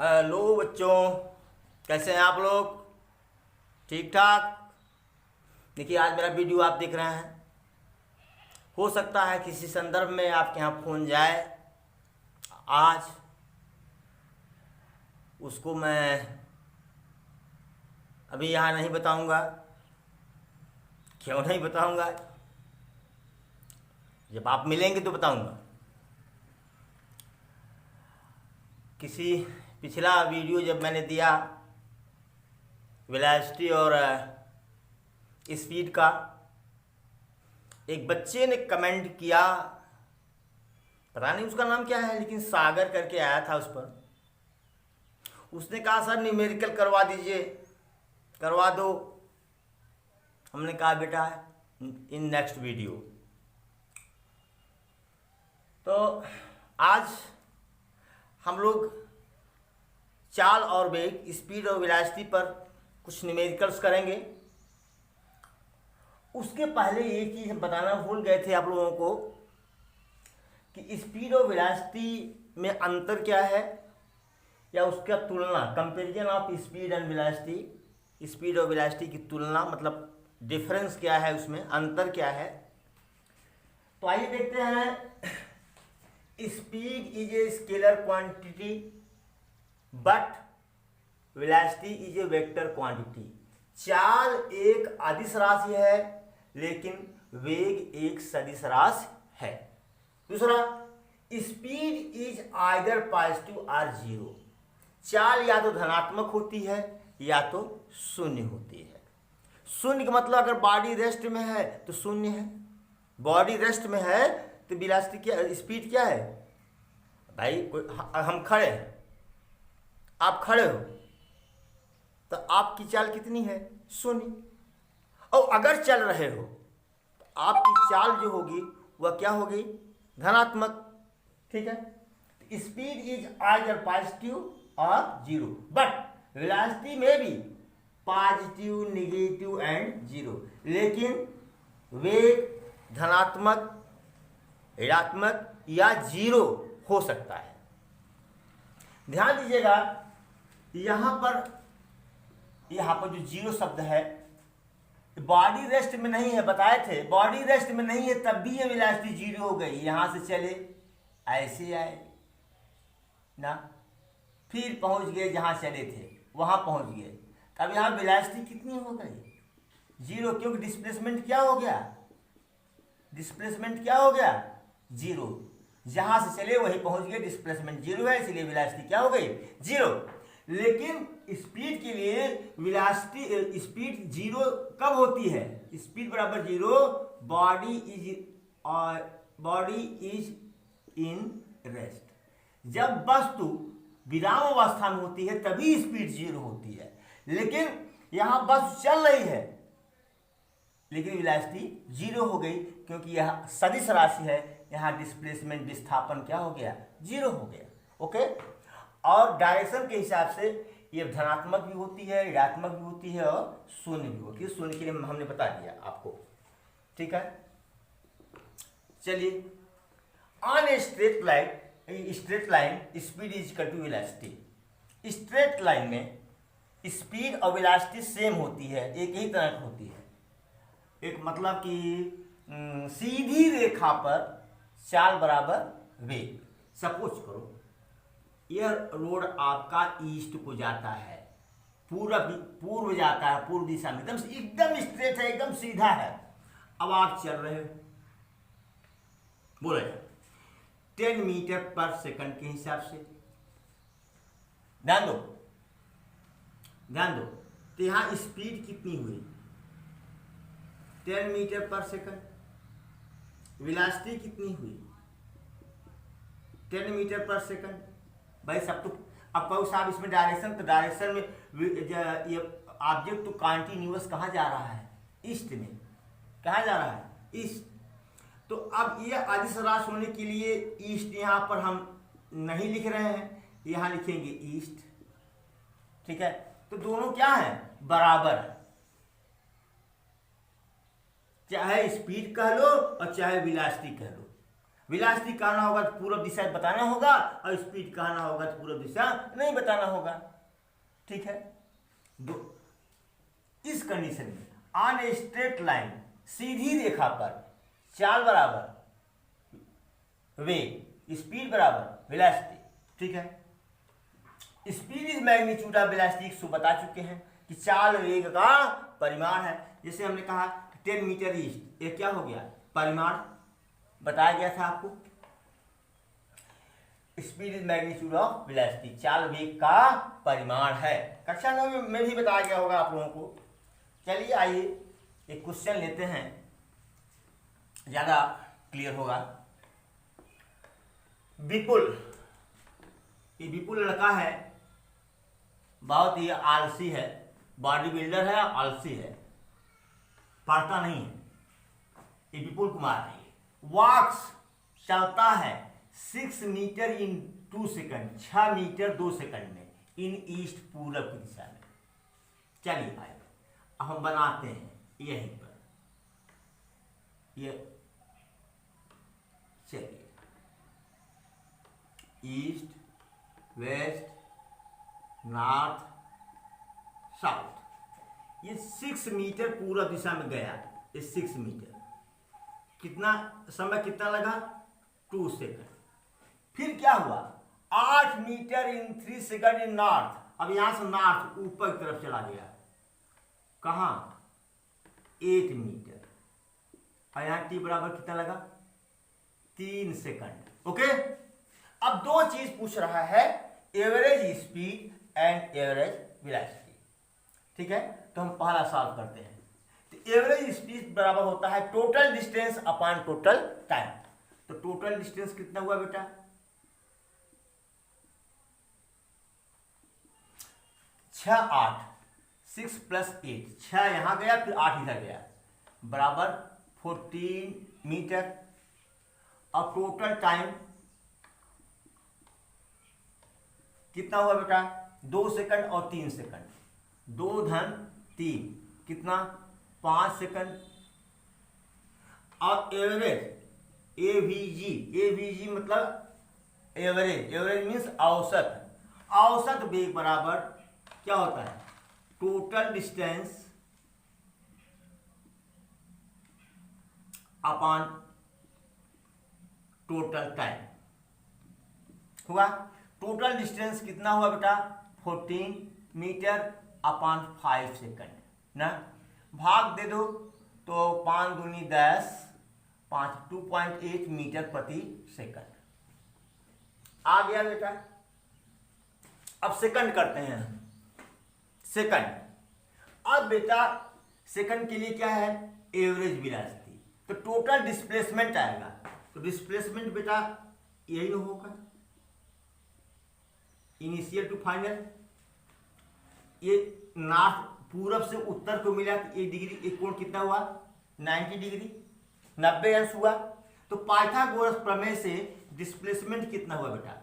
Hello बच्चों, कैसे हैं आप लोग? ठीक ठाक। देखिए, आज मेरा वीडियो आप देख रहे हैं। हो सकता है किसी संदर्भ में आपके यहाँ फ़ोन जाए। आज उसको मैं अभी यहाँ नहीं बताऊंगा। क्यों नहीं बताऊंगा? जब आप मिलेंगे तो बताऊंगा। किसी पिछला वीडियो जब मैंने दिया वेलोसिटी और स्पीड का, एक बच्चे ने कमेंट किया, पता नहीं उसका नाम क्या है, लेकिन सागर करके आया था उस पर। उसने कहा सर न्यूमेरिकल करवा दीजिए, करवा दो। हमने कहा बेटा इन नेक्स्ट वीडियो। तो आज हम लोग चाल और वेग, स्पीड और वेलोसिटी पर कुछ न्यूमेरिकल्स करेंगे। उसके पहले एक चीज़ हम बताना भूल गए थे आप लोगों को कि स्पीड और वेलोसिटी में अंतर क्या है, या उसका तुलना, comparison of speed and velocity. Speed और वेलोसिटी की तुलना मतलब डिफरेंस क्या है, उसमें अंतर क्या है। तो आइए देखते हैं। Speed is a scalar quantity but velocity is a vector quantity. चाल एक अदिश राशि है लेकिन वेग एक सदिश राशि है। दूसरा, स्पीड इज आइदर पॉजिटिव और जीरो। चाल या तो धनात्मक होती है या तो शून्य होती है। शून्य का मतलब अगर बॉडी रेस्ट में है तो शून्य है, बॉडी रेस्ट में है तो वेलोसिटी क्या, स्पीड क्या है भाई? हम खड़े हैं, आप खड़े हो तो आपकी चाल कितनी है? शून्य। और अगर चल रहे हो तो आपकी चाल जो होगी वह क्या होगी? धनात्मक। ठीक है। स्पीड इज आइदर पॉजिटिव और जीरो, बट वेलोसिटी में भी पॉजिटिव, नेगेटिव एंड जीरो। लेकिन वेग धनात्मक, ऋणात्मक या जीरो हो सकता है। ध्यान दीजिएगा, यहां पर जो जीरो शब्द है, बॉडी रेस्ट में नहीं है, बताए थे बॉडी रेस्ट में नहीं है, तब भी ये वेलोसिटी जीरो हो गई। यहां से चले, ऐसे आए ना, फिर पहुंच गए जहां चले थे, वहां पहुंच गए। तब यहां वेलोसिटी कितनी हो गई? जीरो, क्योंकि डिस्प्लेसमेंट क्या हो गया? डिस्प्लेसमेंट क्या हो गया? जीरो। जहां से चले वहीं पहुंच गए, डिस्प्लेसमेंट जीरो है, इसलिए वेलोसिटी क्या हो गई? जीरो। लेकिन स्पीड के लिए वेलोसिटी, स्पीड जीरो कब होती है? स्पीड बराबर zero, body is in rest. जब वस्तु विराम अवस्था में होती है तभी स्पीड जीरो होती है। लेकिन यहां वस्तु चल रही है लेकिन वेलोसिटी जीरो हो गई, क्योंकि यह सदिश राशि है। यहां डिस्प्लेसमेंट, विस्थापन क्या हो गया? जीरो हो गया। ओके। और डायरेक्शन के हिसाब से ये धनात्मक भी होती है, ऋणात्मक भी होती है और शून्य भी होती है। शून्य के लिए हमने बता दिया आपको। ठीक है, चलिए। On a straight line speed is equal to velocity. Straight line में स्पीड और वेलोसिटी सेम होती है, एक ही तरह की होती है। एक मतलब कि सीधी रेखा पर चाल बराबर वेग। सपोज करो यह रोड आपका ईस्ट को जाता है, पूर्व जाता है, पूर्व दिशा में, एकदम स्ट्रेट है, एकदम सीधा है। अब आप चल रहे हो, बोले 10 मीटर पर सेकंड के हिसाब से। ध्यान दो। तो यहां स्पीड कितनी हुई? 10 मीटर पर सेकंड। वेलोसिटी कितनी हुई? 10 मीटर पर सेकंड। भाई सब तो, अब कहो साहब इसमें डायरेक्शन, तो डायरेक्शन में ये ऑब्जेक्ट तो कॉन्टिन्यूअस कहाँ जा रहा है? ईस्ट में। कहाँ जा रहा है? ईस्ट। तो अब ये अदिश राशि होने के लिए ईस्ट यहां पर हम नहीं लिख रहे हैं, यहां लिखेंगे ईस्ट। ठीक है, तो दोनों क्या है? बराबर है। चाहे स्पीड कह लो और चाहे वेलोसिटी कह लो, वेलोसिटी कहना होगा तो पूर्व दिशा बताना होगा, और स्पीड कहना होगा तो पूर्व दिशा नहीं बताना होगा। ठीक है। इस कंडीशन में ऑन ए स्ट्रेट लाइन, सीधी रेखा पर चाल बराबर वेग, स्पीड बराबर वेलोसिटी। ठीक है। Speed is magnitude of velocity, so बता चुके हैं कि चाल वेग का परिमाण है। जैसे हमने कहा 10 मीटर ईस्ट, ये क्या हो गया, परिमाण बताया गया था आपको। Speed is magnitude of velocity, चाल वेग का परिमाण है। कक्षा 9 में भी बताया गया होगा आप लोगों को। चलिए आइए एक क्वेश्चन लेते हैं, ज्यादा क्लियर होगा। विपुल, ये विपुल लड़का है, बहुत ही आलसी है, बॉडी बिल्डर है, आलसी है, पढ़ता नहीं है। ये विपुल कुमार है। वॉक्स, चलता है 6 मीटर इन 2 सेकंड, 6 मीटर 2 सेकंड में, इन ईस्ट, पूरब की दिशा में। चलिए भाई अब हम बनाते हैं यहीं पर, ये चलिए ईस्ट, वेस्ट, नॉर्थ, साउथ। ये 6 मीटर पूर्व दिशा में गया। ये 6 मीटर, कितना समय कितना लगा, 2 सेकंड। फिर क्या हुआ, 8 metre in 3 second in north. अब यहां से नॉर्थ ऊपर की तरफ चला गया, कहां, 8 मीटर, और यहां टी बराबर कितना लगा, 3 सेकंड। ओके। अब दो चीज पूछ रहा है, average speed and average velocity. ठीक है। तो हम पहला सॉल्व करते हैं। तो एवरेज स्पीड बराबर होता है total distance upon total time. तो टोटल डिस्टेंस कितना हुआ बेटा, 6 8, 6 + 8, 6 यहां गया फिर 8 इधर गया, बराबर 14 मीटर। और टोटल टाइम कितना हुआ बेटा, 2 सेकंड और 3 सेकंड, 2 + 3 कितना, 5 सेकंड। और एवरेज, एवीजी मतलब एवरेज, एवरेज मीन्स औसत। औसत वेग बराबर क्या होता है, total distance upon total time हुआ। टोटल डिस्टेंस कितना हुआ बेटा, 14 मीटर अपॉन 5 सेकंड ना, भाग दे दो तो 5 दूनी 10, 5 2.8 मीटर प्रति सेकंड आ गया बेटा। अब सेकंड करते हैं, सेकंड। अब बेटा सेकंड के लिए क्या है, एवरेज वेलोसिटी, तो टोटल डिस्प्लेसमेंट आएगा। तो डिस्प्लेसमेंट बेटा यही ना होगा, इनिशियल टू फाइनल। ये नॉर्थ, पूरब से उत्तर को मिला तो 1 डिग्री, एक कोण कितना हुआ, 90 डिग्री, 90 अंश हुआ। तो पाइथागोरस प्रमेय से डिस्प्लेसमेंट कितना हुआ बेटा,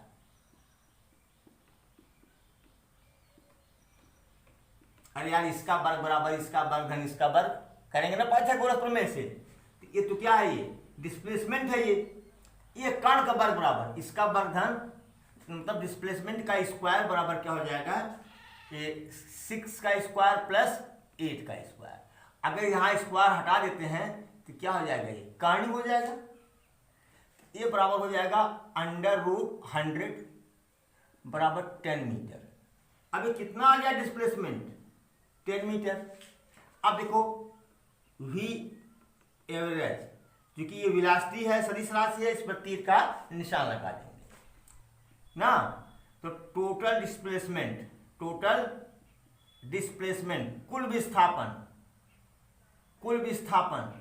अरे यार इसका वर्ग बराबर इसका वर्ग धन इसका वर्ग करेंगे ना पाइथागोरस प्रमेय से। तो ये तो क्या है, ये डिस्प्लेसमेंट है। ये कर्ण का वर्ग बराबर इसका वर्ग धन, मतलब डिस्प्लेसमेंट का स्क्वायर बराबर क्या हो जाएगा, ये 6 का स्क्वायर प्लस 8 का स्क्वायर। अगर यहाँ स्क्वायर हटा देते हैं तो क्या हो जाएगा, ये कर्ण हो जाएगा। ये बराबर हो जाएगा √100 बराबर 10 मीटर। अब ये कितना आ गया डिस्प्लेसमेंट, 10 मीटर। अब देखो वी एवरेज, क्योंकि ये वेलोसिटी है, सदिश राशि है, इस पर तीर का निशान लगा देंगे ना। तो टोटल डिस्प्लेसमेंट, टोटल डिस्प्लेसमेंट, कुल विस्थापन, कुल विस्थापन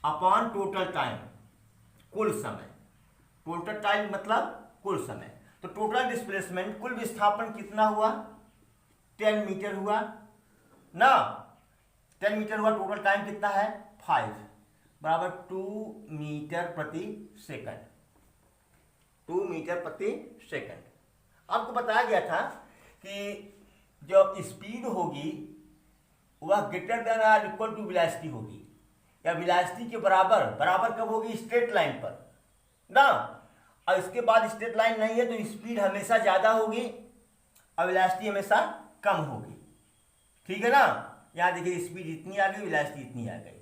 अपॉन टोटल टाइम, कुल समय। टोटल टाइम मतलब कुल समय। तो टोटल डिस्प्लेसमेंट, कुल विस्थापन कितना हुआ, 10 मीटर हुआ ना, 10 मीटर हुआ। टोटल टाइम कितना है, 5 बराबर 2 मीटर प्रति सेकंड, 2 मीटर प्रति सेकंड। आपको बताया गया था कि जो स्पीड होगी वह ग्रेटर देन और इक्वल टू वेलोसिटी होगी। या वेलोसिटी के बराबर, बराबर कब होगी, स्ट्रेट लाइन पर ना, और इसके बाद स्ट्रेट लाइन नहीं है तो स्पीड हमेशा ज़्यादा होगी और वेलोसिटी हमेशा कम होगी, ठीक है ना। यहाँ देखिए स्पीड इतनी आ गई, वेलोसिटी इतनी आ गई,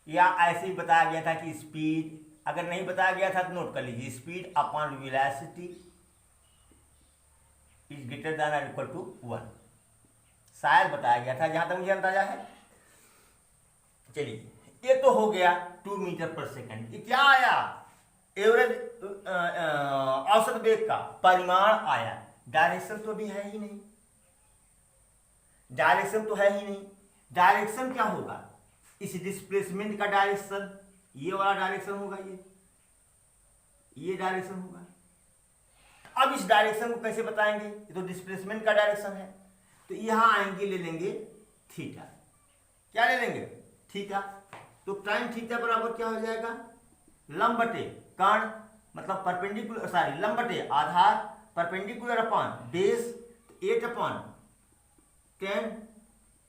या ऐसे ही बताया गया था कि स्पीड, अगर नहीं बताया गया था तो नोट कर लीजिए, speed upon velocity is greater than और इक्वल टू 1, शायद बताया गया था जहां तक मुझे अंदाजा है। चलिए ये तो हो गया 2 मीटर पर सेकंड। ये क्या आया, एवरेज औसत वेग का परिमाण आया, डायरेक्शन तो भी है ही नहीं, डायरेक्शन तो है ही नहीं। डायरेक्शन क्या होगा, इस डिस्प्लेसमेंट का डायरेक्शन, ये वाला डायरेक्शन होगा, ये डायरेक्शन होगा। अब इस डायरेक्शन को कैसे बताएंगे, ये तो डिस्प्लेसमेंट का डायरेक्शन है, तो यहां आएंगे, ले लेंगे थीटा, क्या ले लेंगे, थीटा। तो टाइम थीटा बराबर क्या हो जाएगा, लंब बटे कर्ण, मतलब परपेंडिकुलर, सॉरी लंब बटे आधार, perpendicular upon base, 8 upon 10,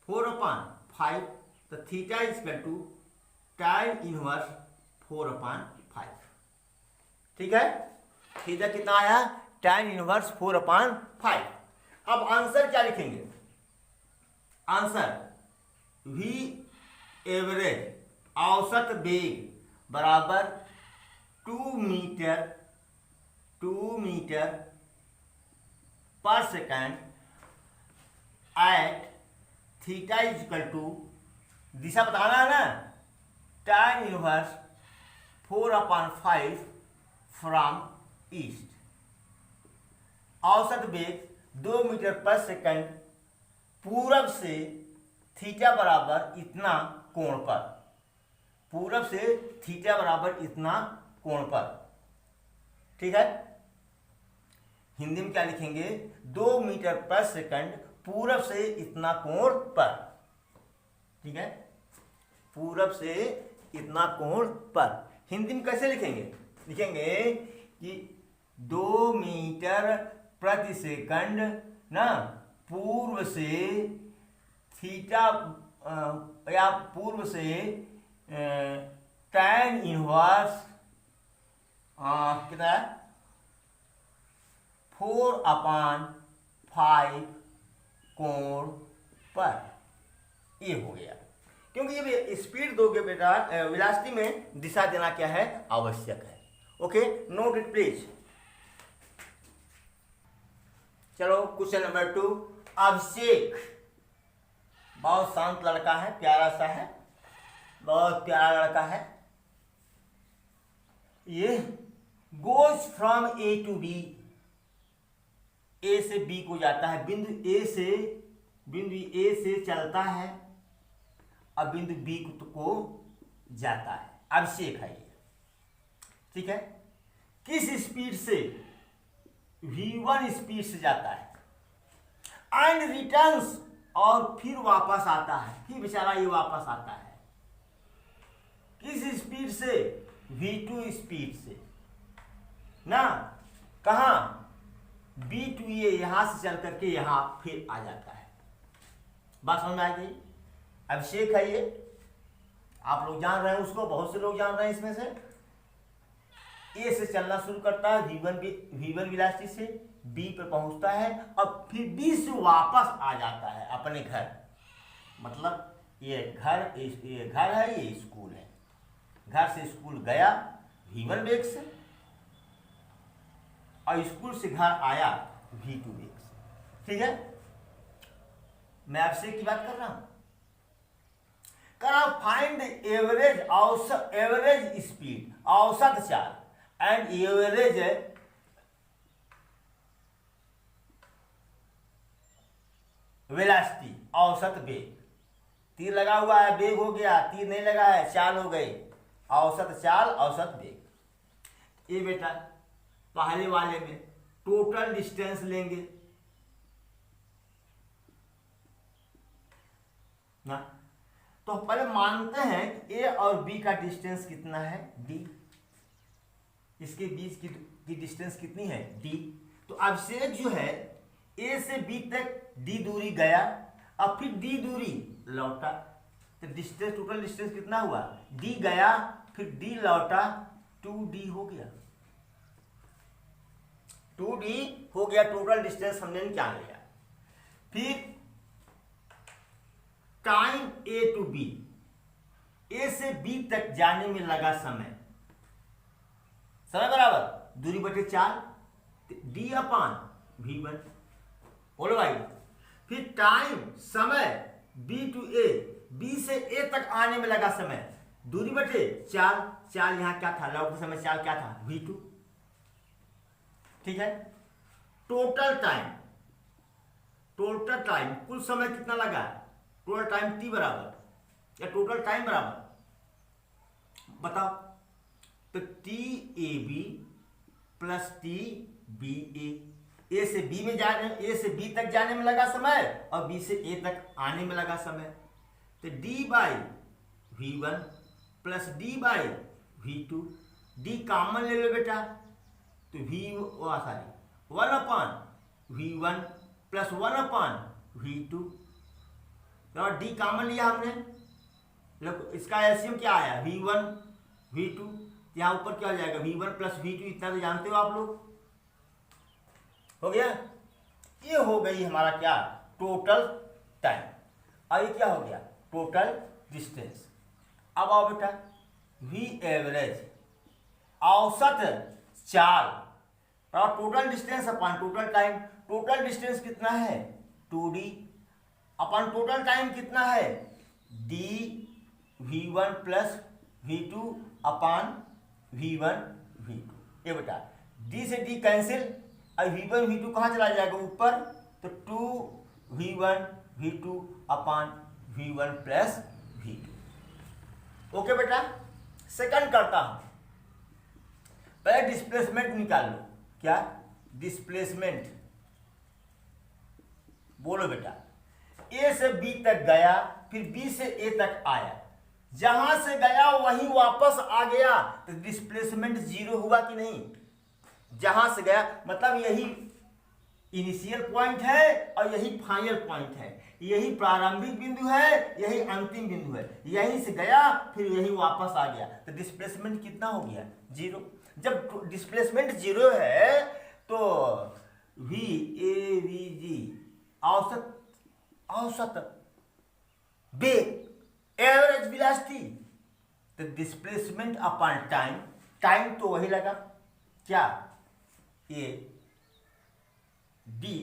4 upon 5, तो theta is equal to tan inverse 4 upon 5, ठीक है। थीटा कितना आया, टाइम इनवर्स 4 अपॉन 5। अब आंसर क्या लिखेंगे, आंसर v एवरेज औसत वेग बराबर 2 मीटर पर second at theta is equal to, दिशा बताना है ना, tan inverse 4 upon 5 from east. औसत वेग 2 मीटर पर सेकंड पूरब से थीटा बराबर इतना कोण पर, पूरब से थीटा बराबर इतना कोण पर, ठीक है। हिंदी में क्या लिखेंगे, 2 मीटर पर सेकंड पूरब से इतना कोण पर, ठीक है, पूरब से इतना कोण पर। हिंदी में कैसे लिखेंगे, लिखेंगे कि 2 मीटर प्रति सेकंड ना, पूर्व से थीटा या पूर्व से tan इनवर्स कितना है, 4 अपॉन 5 कोण पर, ये हो गया। क्योंकि ये स्पीड दोगे बेटा, वेलोसिटी में दिशा देना क्या है, आवश्यक है। Okay, note it please. चलो क्वेश्चन नंबर 2। अभिषेक बहुत शांत लड़का है, प्यारा सा है, बहुत प्यारा लड़का है। ये goes from A to B, A से बी को जाता है, बिंदु ए से चलता है और बिंदु बी को जाता है। अभिषेक है ये, ठीक है। किस स्पीड से, v1 स्पीड से जाता है एंड रिटर्न्स, और फिर वापस आता है, फिर बेचारा ये वापस आता है किस स्पीड से, v2 स्पीड से ना, कहां, b2 ये यहां से चल करके यहां फिर आ जाता है। बात समझ में आ गई। अभिषेक है ये, आप लोग जान रहे हैं उसको, बहुत से लोग जान रहे हैं इसमें से। ए से चलना शुरू करता है v1 वेलोसिटी से, बी पर पहुंचता है और फिर बी से वापस आ जाता है अपने घर, मतलब ये घर है, ये स्कूल है, घर से स्कूल गया v1 वेग से और स्कूल से घर आया v2 वेग से, ठीक है। मैं आपसे की बात कर रहा हूं, फाइंड एवरेज, एवरेज स्पीड, औसत चाल एंड एवरेज वेलोसिटी, औसत वेग। तीर लगा हुआ है, वेग हो गया, तीर नहीं लगा है, चाल हो गई, औसत चाल, औसत वेग। ये बेटा पहले वाले में टोटल डिस्टेंस लेंगे ना, तो पहले मानते हैं कि ए और बी का डिस्टेंस कितना है, डी, इसके बीच की डिस्टेंस कितनी है, डी। तो अभिषेक जो है ए से बी तक डी दूरी गया और फिर डी दूरी लौटा, तो डिस्टेंस, टोटल डिस्टेंस कितना हुआ, d गया फिर d लौटा, 2d हो गया, 2d हो गया टोटल डिस्टेंस हमने निकाल लिया। फिर time a to b, a से b तक जाने में लगा समय, समय बराबर दूरी बटे 4 d अपान v1, बोलो भाई। फिर टाइम समय b टू a, b से a तक आने में लगा समय, दूरी बटे 4, 4 यहां क्या था, लौटते समय 4 क्या था, v2, ठीक है। टोटल टाइम, टोटल टाइम कुल समय कितना लगा, टोटल टाइम t बराबर या टोटल टाइम बराबर बताओ, तो T A B plus T B A से बी में जाने, ए से बी तक जाने में लगा समय और बी से ए तक आने में लगा समय, तो D by V one plus D by V two, D common ले लो बेटा, तो V sorry 1 upon V one plus 1 upon V two, और डी कॉमन लिया हमने, इसका एलसीएम क्या आया, वी वन वी टू, यहाँ ऊपर क्या हो जाएगा, V one plus V two, इतना तो जानते हो आप लोग, हो गया। ये हो गई हमारा क्या, टोटल टाइम, और ये क्या हो गया, टोटल डिस्टेंस। अब आओ बेटा, वी एवरेज औसत चाल और टोटल डिस्टेंस अपन टोटल टाइम, टोटल डिस्टेंस कितना है 2d अपन टोटल टाइम कितना है d v1 प्लस v2 अपान v1 v2, ये बेटा d से d कैंसिल, अब v1 v2 कहाँ चला जाएगा ऊपर, तो 2 v1 v2 अपान v1 प्लस v2। ओके बेटा, सेकंड करता हूं, पहले डिस्प्लेसमेंट निकाल लो, क्या डिस्प्लेसमेंट, बोलो बेटा, ए से बी तक गया फिर बी से ए तक आया, जहां से गया वहीं वापस आ गया, तो डिस्प्लेसमेंट जीरो हुआ कि नहीं, जहां से गया मतलब यही इनिशियल पॉइंट है और यही फाइनल पॉइंट है, यही प्रारंभिक बिंदु है, यही अंतिम बिंदु है, यहीं से गया फिर यही वापस आ गया, तो डिस्प्लेसमेंट कितना हो गया जीरो। जब डिस्प्लेसमेंट जीरो है तो वी ए वी जी औसत, औसत वेग एवरेज वेलोसिटी, तो डिस्प्लेसमेंट अपॉन टाइम, टाइम तो वही लगा क्या A D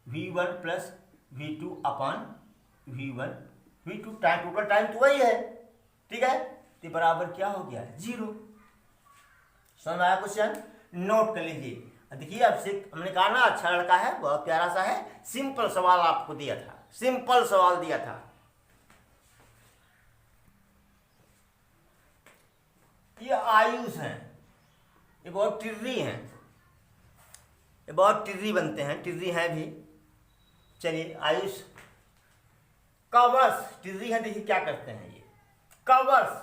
v1 plus v2 upon v1 v2, time total time तो वही है, ठीक है, तो बराबर क्या हो गया जीरो। समझ आया क्वेश्चन, नोट कर लीजिए। देखिए आपसे हमने कहा ना अच्छा लड़का है, बहुत प्यारा सा है, सिंपल सवाल आपको दिया था, सिंपल सवाल दिया था। ये आयुष हैं, ये बहुत टिर्री हैं, ये बहुत टिर्री बनते हैं, टिर्री हैं भी। चलिए आयुष कवर्स, टिर्री हैं, देखिए क्या करते हैं, ये कवर्स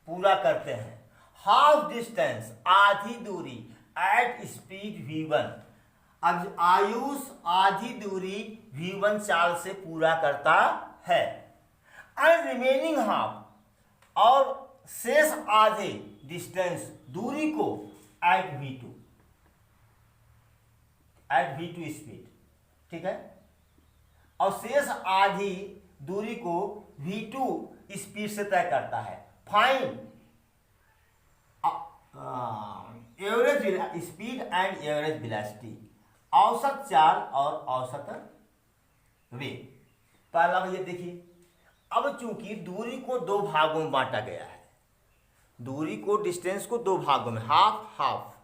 पूरा करते हैं हाफ डिस्टेंस, आधी दूरी एट स्पीड v1। अब आयुष आधी दूरी v1 चाल से पूरा करता है, एंड रिमेनिंग हाफ, और शेष आधे डिस्टेंस दूरी को eight v2, eight v2 speed, ठीक है, और शेष आधी दूरी को v2 स्पीड से तय करता है। Find average speed and average velocity, औसत चाल और औसत वेग। पहला ये देखिए, अब चूंकि दूरी को दो भागों में बांटा गया है, दूरी को डिस्टेंस को दो भागों में, हाफ हाफ,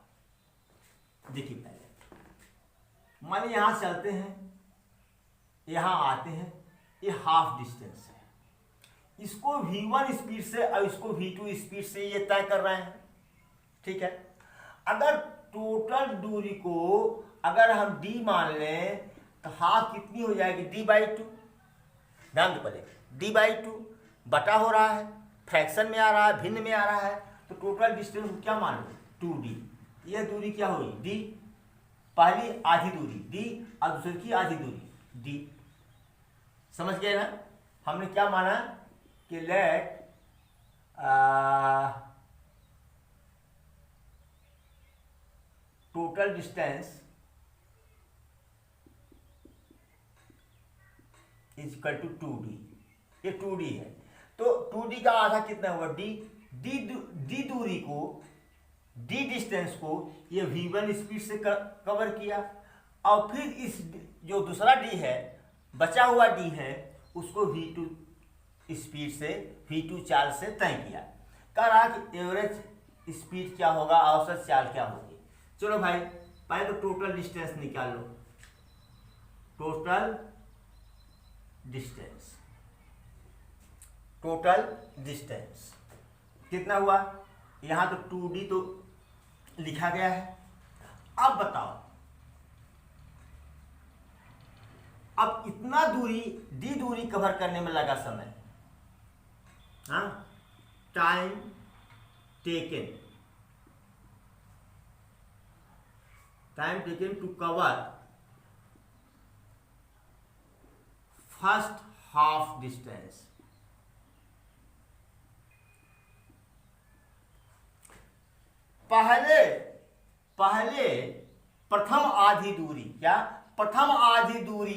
देखिए पहले मान यहां चलते हैं, यहां आते हैं, ये हाफ डिस्टेंस है, इसको v1 स्पीड से और इसको v2 स्पीड से ये तय कर रहे हैं, ठीक है। अगर टोटल दूरी को अगर हम d मान लें तो हाफ कितनी हो जाएगी, d/2, ध्यान दो पहले, d/2 बटा हो रहा है, फ्रैक्शन में आ रहा है, भिन्न में आ रहा है, तो टोटल डिस्टेंस क्या मान लो 2d, यह दूरी क्या हुई d, पहली आधी दूरी d और दूसरी की आधी दूरी d, समझ गए ना। हमने क्या माना कि let total distance is equal to 2d। ये 2d है, तो 2d का आधा कितना होगा d। d दूरी को, d डिस्टेंस को ये v1 स्पीड से कवर किया, और फिर इस जो दूसरा d है, बचा हुआ d है, उसको v2 स्पीड से, v2 चाल से तय किया। कह रहा कि एवरेज स्पीड क्या होगा, औसत चाल क्या होगी। चलो भाई पहले तो टोटल डिस्टेंस निकाल लो। टोटल डिस्टेंस, टोटल डिस्टेंस कितना हुआ, यहां तो 2d तो लिखा गया है। अब बताओ, अब इतना दूरी d दूरी कवर करने में लगा समय, हाँ, time taken, time taken to cover first half distance. पहले प्रथम आधी दूरी, क्या प्रथम आधी दूरी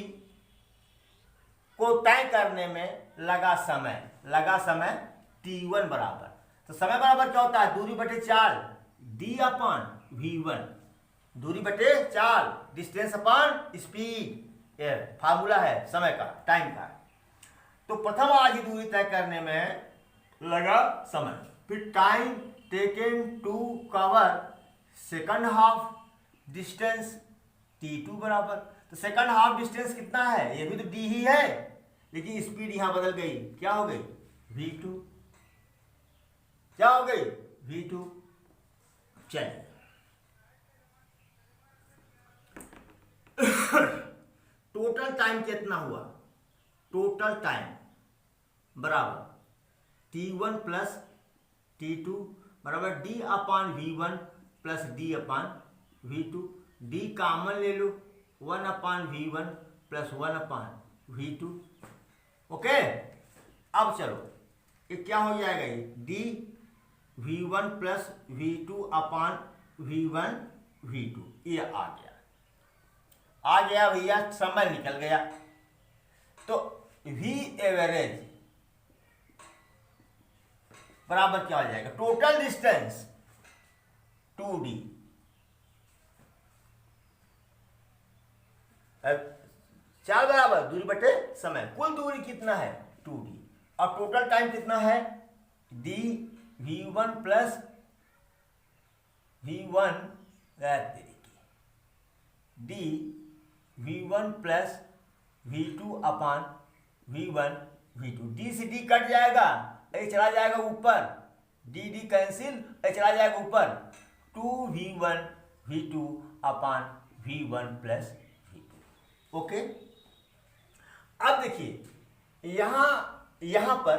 को तय करने में लगा समय t1 बराबर, तो समय बराबर क्या होता है, दूरी बटे 4 d अपन v1, दूरी बटे 4 डिस्टेंस अपन स्पीड, ये फार्मूला है समय का, टाइम का। तो प्रथम आधी दूरी तय करने में लगा समय, फिर time taken to cover second half distance t2 बराबर, तो सेकंड हाफ डिस्टेंस कितना है, ये भी तो d ही है, लेकिन स्पीड यहां बदल गई, क्या हो गई v2, क्या हो गई v2। चलिए टोटल टाइम कितना हुआ, टोटल टाइम बराबर t1 प्लस t2 बराबर d upon v1 plus d अपान v2, d कॉमन ले लो, 1 अपान v1 प्लस 1 अपान v2। ओके, अब चलो ये क्या हो जाएगा, ये d v1 प्लस v2 अपान v1 v2, ये आ गया भैया, समय निकल गया। तो v एवरेज बराबर क्या हो जाएगा, टोटल डिस्टेंस 2d, चार बराबर दूरी बटे समय, कुल दूरी कितना है 2d, और टोटल टाइम कितना है d v1 plus v1 d v1 plus v2 अपान v1 v2, d से d कट जाएगा, ये चला जाएगा ऊपर, d कैंसिल, ये चला जाएगा ऊपर, 2v1 v2 अपान v1 प्लस v2। ओके, अब देखिए यहां पर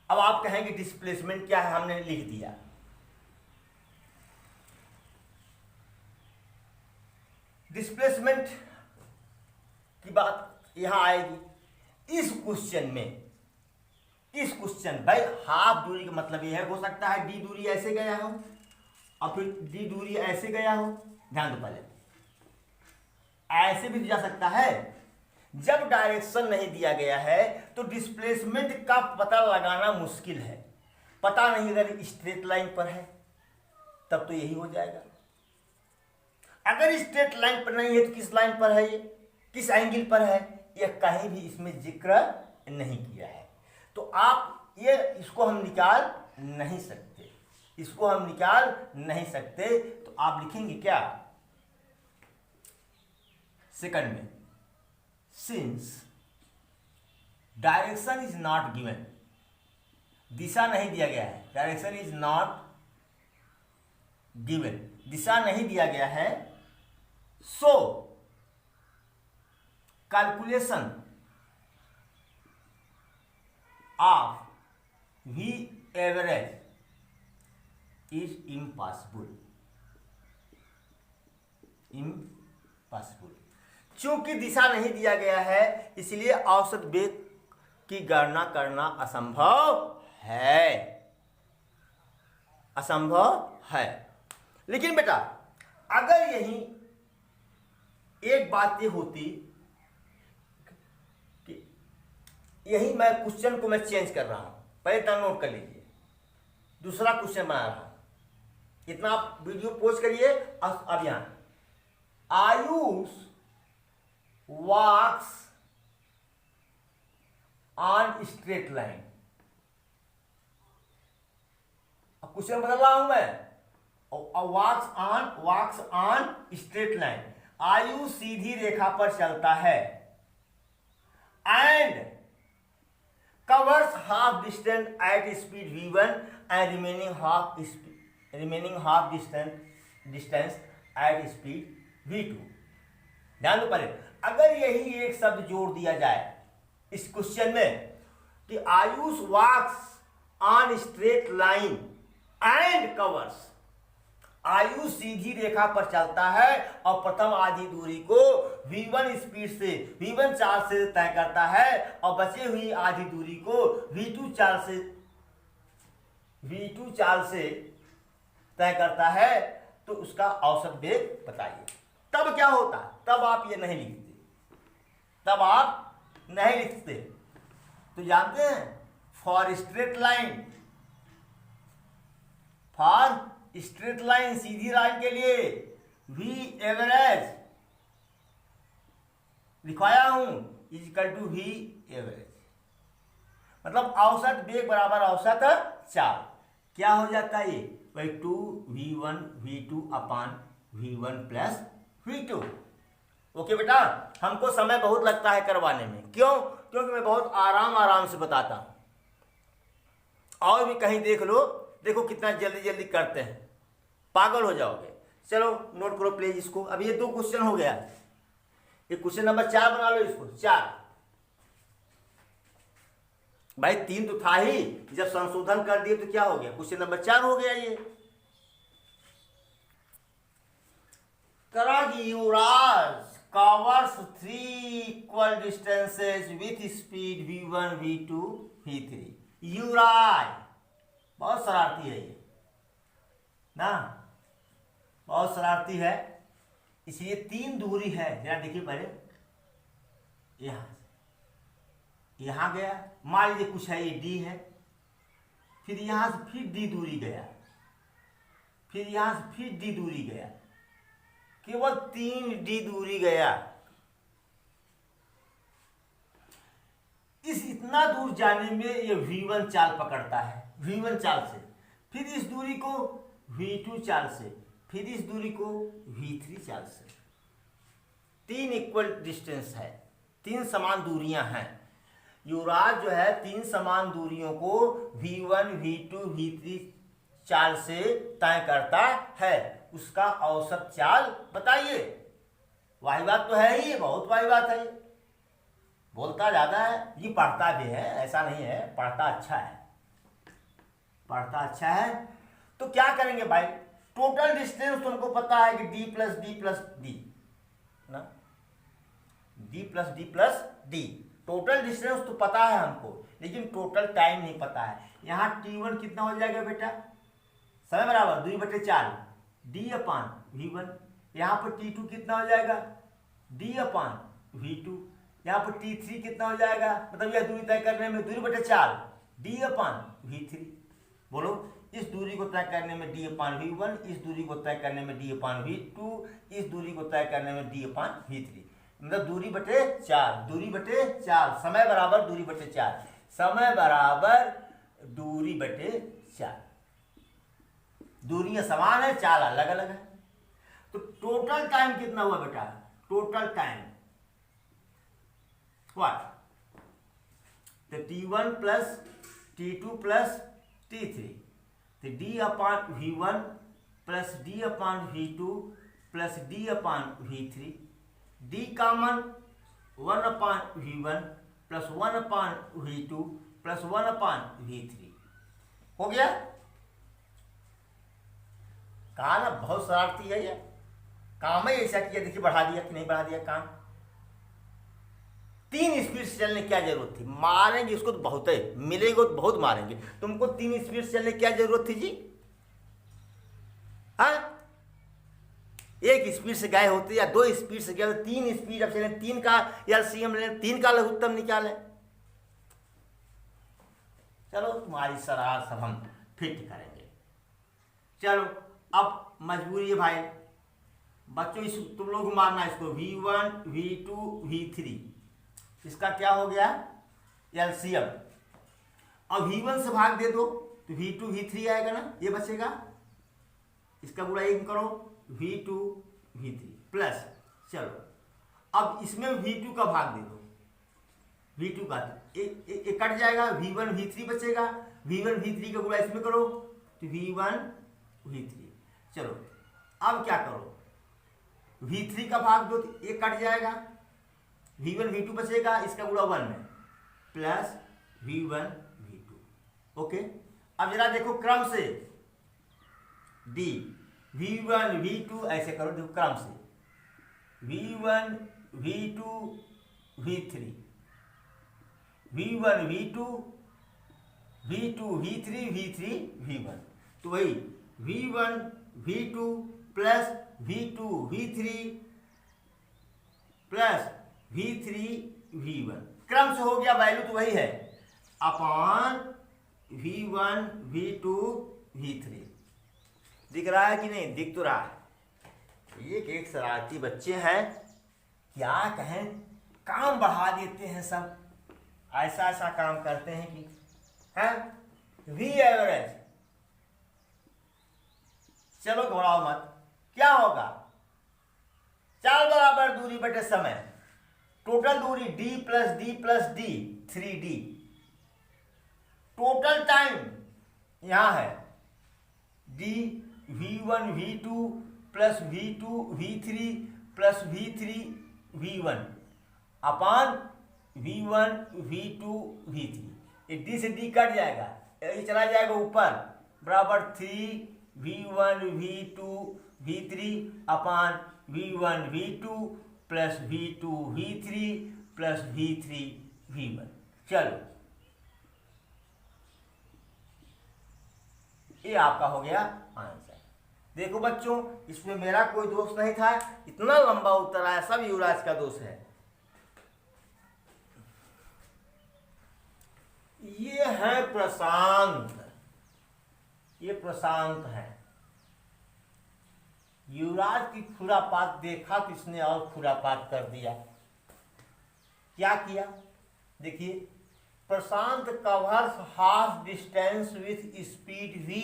अब आप कहेंगे डिस्प्लेसमेंट क्या है, हमने लिख दिया। डिस्प्लेसमेंट की बात यहां आएगी इस क्वेश्चन भाई, हाफ दूरी का मतलब यह है, हो सकता है डी दूरी ऐसे गया हो और फिर डी दूरी ऐसे गया हो, ध्यान दो, पहले ऐसे भी जा सकता है। जब डायरेक्शन नहीं दिया गया है तो डिस्प्लेसमेंट का पता लगाना मुश्किल है, पता नहीं अगर स्ट्रेट लाइन पर है तब तो यही हो जाएगा, अगर स्ट्रेट लाइन पर नहीं है तो किस लाइन पर है, ये किस एंगल पर है, यह कहीं भी इसमें जिक्र नहीं किया है। तो आप इसको हम निकाल नहीं सकते, तो आप लिखेंगे क्या सेकंड में, since direction is not given, दिशा नहीं दिया गया है, डायरेक्शन इज नॉट गिवन, दिशा नहीं दिया गया है, so calculation of v average is impossible. चूंकि दिशा नहीं दिया गया है इसलिए औसत वेग की गणना करना असंभव है, असंभव है। लेकिन बेटा अगर यही एक बात ये होती कि यही मैं क्वेश्चन को मैं चेंज कर रहा हूं, पहले टर्न नोट कर लीजिए, दूसरा क्वेश्चन बना रहा हूं। इतना आप वीडियो पोस्ट करिए। अब यहां Ayush walks on straight line, अब क्वेश्चन बदल रहा हूं मैं, walks on straight line, Ayush सीधी रेखा पर चलता है and covers half distance at speed v1 and remaining half distance at speed v2। ध्यान दो, पहले अगर यही एक शब्द जोड़ दिया जाए इस क्वेश्चन में कि Ayush walks on straight line and covers, Ayush सीधी रेखा पर चलता है और प्रथम आधी दूरी को v1 स्पीड से v1 चाल से तय करता है और बचे हुई आधी दूरी को v2 चाल से तय करता है, तो उसका औसत वेग बताइए। तब क्या होता, तब आप ये नहीं लिखते, तब आप नहीं लिखते। तो जानते हैं for straight line Sidhi line के लिए v एवरेज लिखवाया हूं इक्वल टू v एवरेज, मतलब औसत वेग बराबर औसत चाल। क्या हो जाता है ये, वही 2v1 v2 अपान v1 प्लस v2। ओके बेटा, हमको समय बहुत लगता है करवाने में, क्यों? क्योंकि मैं बहुत आराम से बताता हूं। और भी कहीं देख लो, देखो कितना जल्दी जल्दी करते हैं, पागल हो जाओगे। चलो नोट करो प्लीज इसको। अब ये 2 क्वेश्चन हो गया, ये क्वेश्चन नंबर 4 बना लो इसको, 4। भाई 3 तो था ही, जब संशोधन कर दिए तो क्या हो गया, क्वेश्चन नंबर 4 हो गया ये। युवराज covers 3 equal distances with speed v1 v2 v3। युवराज बहुत शरारती है ये ना, बहुत शरारती है, इसलिए 3 दूरी है। जरा देखिए पहले, यहां गया, मान लीजिए कुछ है, ये d है, फिर यहां से फिर d दूरी गया, फिर यहां से फिर d दूरी गया, केवल 3d दूरी गया। इस इतना दूर जाने में ये v1 चाल पकड़ता है, v1 चाल से, फिर इस दूरी को v2 चाल से, फिर इस दूरी को v3 चाल से। 3 इक्वल डिस्टेंस है, 3 समान दूरियां हैं। युवराज जो है 3 समान दूरियों को v1 v2 v3 चाल से तय करता है, उसका औसत चाल बताइए। वाही बात तो है ही, बहुत वाही बात है ये, बोलता ज्यादा है, ये पढ़ता भी है, ऐसा नहीं है, पढ़ता अच्छा है, पढ़ता अच्छा है। तो क्या करेंगे भाई, टोटल डिस्टेंस तुमको पता है कि d प्लस डी ना, d plus D, total distance तो पता है हमको, लेकिन टोटल टाइम नहीं पता है। यहाँ t1 कितना हो जाएगा बेटा, समय बराबर 2/4 d अपान v1, यहाँ पर t2 कितना हो जाएगा, d अपान v2, यहाँ पर t3 कितना हो जाएगा, मतलब यह दूरी तय करने में 2/4 d अपान v3। बोलो, इस दूरी को तय करने में d अपान v1, इस दूरी को तय करने में d अपान v2, इस दूरी को तय करने में d अपान v3, मतलब दूरी बटे 4, समय बराबर दूरी बटे 4, समय बराबर दूरी बटे 4। दूरियां समान है, चाल अलग अलग है। तो टोटल टाइम कितना हुआ बेटा, टोटल टाइम व्हाट, तो t1 plus t2 plus t3, तो d upon v1 plus d अपान v2 प्लस d अपान v3, d कॉमन 1 अपान v1 प्लस 1 अपान v2 प्लस 1 अपान v3 हो गया। कहा ना बहुत शरारती है ये, काम ही ऐसा किया, देखिए बढ़ा दिया कि नहीं बढ़ा दिया काम। 3 स्पीड से चलने की क्या जरूरत थी? मारेंगे इसको तो बहुत है, मिलेगा तो बहुत मारेंगे। तुमको 3 स्पीड से चलने की क्या जरूरत थी जी? हाँ, 1 स्पीड से गए होते या 2 स्पीड से गए होते, 3 स्पीड अब चले, 3 का एलसीएम लें, 3 का लघुत्तम निकालें। चलो तुम्हारी शरारत सब हम फिट करेंगे। चलो अब मजबूरी है भाई बच्चों, इस तुम लोग मारना इसको V1 V2 V3, इसका क्या हो गया एलसीएम। अब V1 से भाग दे दो तो V2 V3 आएगा ना, ये बचेगा, इसका पूरा एक करो V2 V3 प्लस। चलो अब इसमें V2 का भाग दे दो, V2 का एक कट जाएगा, V1 V3 बचेगा, V1 V3 का पूरा इसमें करो तो V1 V3। चलो अब क्या करो, V3 का भाग दो तो एक कट जाएगा, V1 V2 बचेगा, इसका पूरा 1 में प्लस V1 V2। ओके, अब जरा देखो क्रम से D V1 V2 ऐसे करो, देखो क्रम से V1 V2 V3 V1 V2 V2 V3 V3 V1, तो वही V1 V2 plus V2 V3 plus V3 V1, क्रम से हो गया, वैल्यू तो वही है अपॉन V1 V2 V3। दिख रहा है कि नहीं? दिख तो रहा है। एक शरारती बच्चे हैं, क्या कहें, काम बढ़ा देते हैं सब, ऐसा काम करते हैं कि है V एवरेज। चलो घबराओ मत, क्या होगा, 4 बराबर दूरी बटे समय, टोटल दूरी D plus D plus D 3D, total time यहां है D V1 V2 plus V2 V3 plus V3 V1 अपान V1 V2 V3, ये D से D कट जाएगा, ये चला जाएगा ऊपर, बराबर 3 V1 V2 V3 अपान V1 V2 plus V2 V3 plus V3 V1। चलो ये आपका हो गया आंसर। देखो बच्चों, इसमें मेरा कोई दोष नहीं था, इतना लंबा उत्तर आया, सब युवराज का दोष है। ये है प्रशांत, ये प्रशांत है। युवराज की खुरापात देखा तो इसने और खुरापात कर दिया। क्या किया देखिए, Prashant covers half distance with speed v,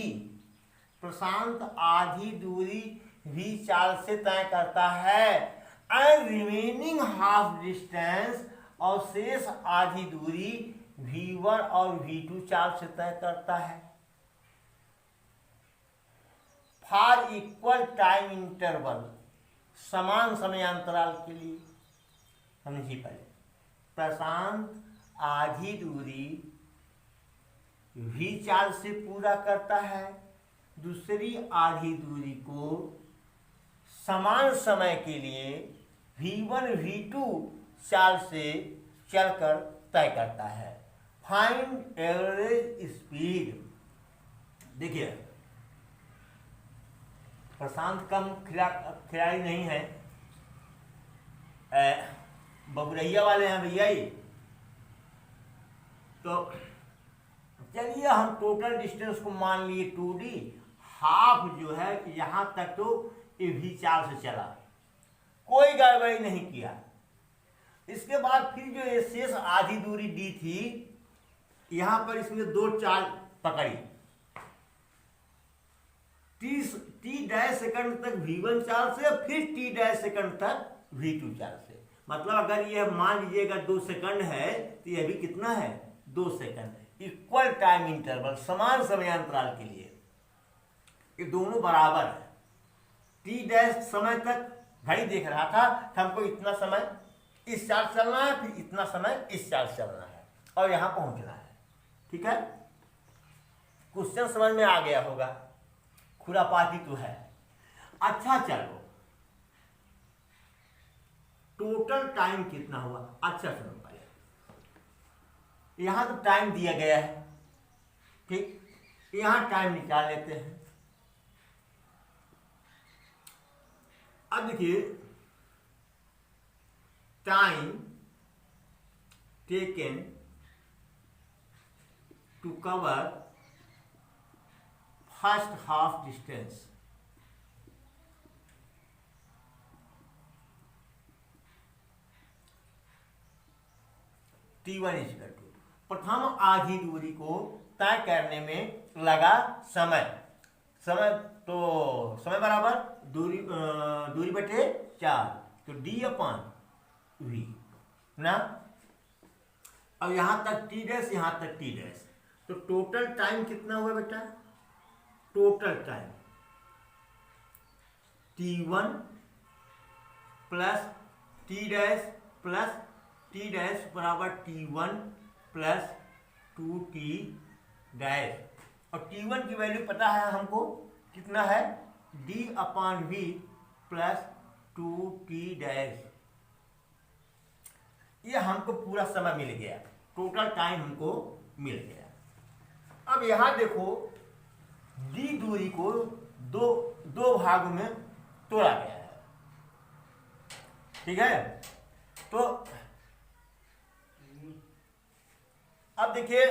Prashant आधी दूरी v चाल से तय करता है, एंड रिमेनिंग हाफ डिस्टेंस, और शेष आधी दूरी v1 और v2 चाल से तय करता है। फॉर इक्वल टाइम इंटरवल, समान समयांतराल के लिए। समझिए पहले, प्रशांत आधी दूरी v चाल से पूरा करता है, दूसरी आधी दूरी को समान समय के लिए v1 v2 चाल से चलकर तय करता है। Find average speed. देखिए प्रशांत कम खिलाड़ी नहीं है, बबुरैया वाले हैं भैया ही। तो चलिए हम टोटल डिस्टेंस को मान लिए 2D, हाफ जो है यहां तक तो ये भी चाल से चला, कोई गड़बड़ी नहीं किया। इसके बाद फिर जो ये शेष आधी दूरी डी थी, यहां पर इसमें 2 चाल पकड़ी, टी डैश सेकंड तक v1 चाल से, फिर टी डैश सेकंड तक v2 चाल से। मतलब अगर यह मान लीजिएगा 2 सेकंड है तो यह भी कितना है 2 सेकंड। इक्वल टाइम इंटरवल, समान समयांतराल के लिए ये दोनों बराबर है। टी डैश समय तक घड़ी देख रहा था कि हमको इतना समय इस चाल चलना है, फिर इतना समय इस चाल चलना है और यहां पहुंचना है। ठीक है, क्वेश्चन समझ में आ गया होगा, खुरापाती तो है। अच्छा चलो, टोटल टाइम कितना हुआ, अच्छा सुनो पहले, यहाँ तो टाइम दिया गया है, ठीक, यहाँ टाइम निकाल लेते हैं। अब देखिए time taken to cover first half distance, T1 equal to प्रथम आधी दूरी को तय करने में लगा समय, समय तो समय बराबर दूरी बटे 4, तो D अपॉन V ना। अब यहां तक T डैश, यहां तक T डैश, तो टोटल टाइम कितना हुआ बेटा? Total time T1 plus T dash plus T dash बराबर T1 प्लस 2T डैश, और T1 की वैल्यू पता है हमको कितना है? D upon V plus 2T dash. ये हमको पूरा समय मिल गया, टोटल टाइम हमको मिल गया। अब यहां देखो D दूरी को दो भागों में तोड़ा गया है, ठीक है। तो अब देखिए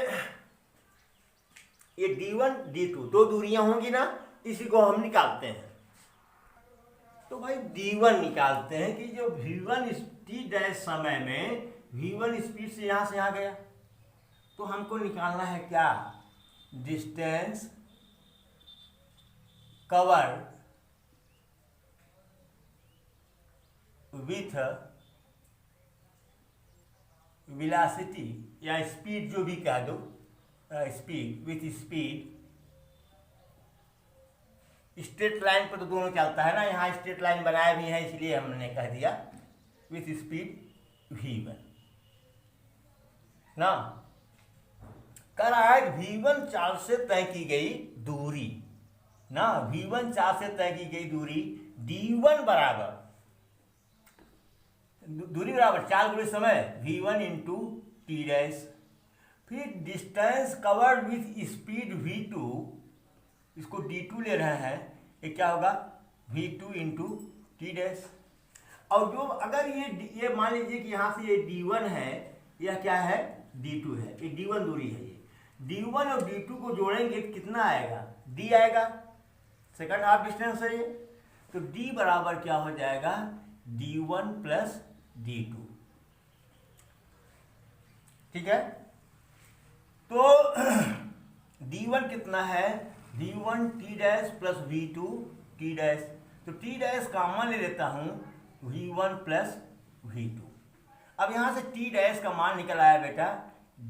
ये D1 D2 दो दूरियां होंगी ना, इसी को हम निकालते हैं। तो भाई D1 निकालते हैं कि जो V1 T डैश समय में V1 स्पीड से यहां गया, तो हमको निकालना है क्या? डिस्टेंस कवर विथ वेलोसिटी या स्पीड, जो भी कह दो, speed with speed. Straight line पर तो दोनों चलता है ना, यहाँ स्ट्रेट लाइन बनाया भी है इसलिए हमने कह दिया विथ स्पीड V1 ना। कह रहा है V1 चाल से तय की गई दूरी ना, V1 चाल से तय की गई दूरी D1 बराबर, दूरी बराबर चाल गुणे समय V1 इंटू T डैश, फिर distance covered with speed V2, इसको D2 ले रहे हैं, ये क्या होगा? V2 into T dash. और जो अगर ये मान लीजिए कि यहाँ से ये D1 है, यह क्या है? D2 है, ये D1 दूरी है। ये D1 और D2 को जोड़ेंगे कितना आएगा? D आएगा, सेकंड हाफ डिस्टेंस है ये, तो D बराबर क्या हो जाएगा? D1 प्लस D2, ठीक है। तो D1 कितना है? V1 T dash plus V2 T dash, तो T डैश कॉमन ले लेता हूं, V1 प्लस V2। अब यहां से T डैश का मान निकल आया बेटा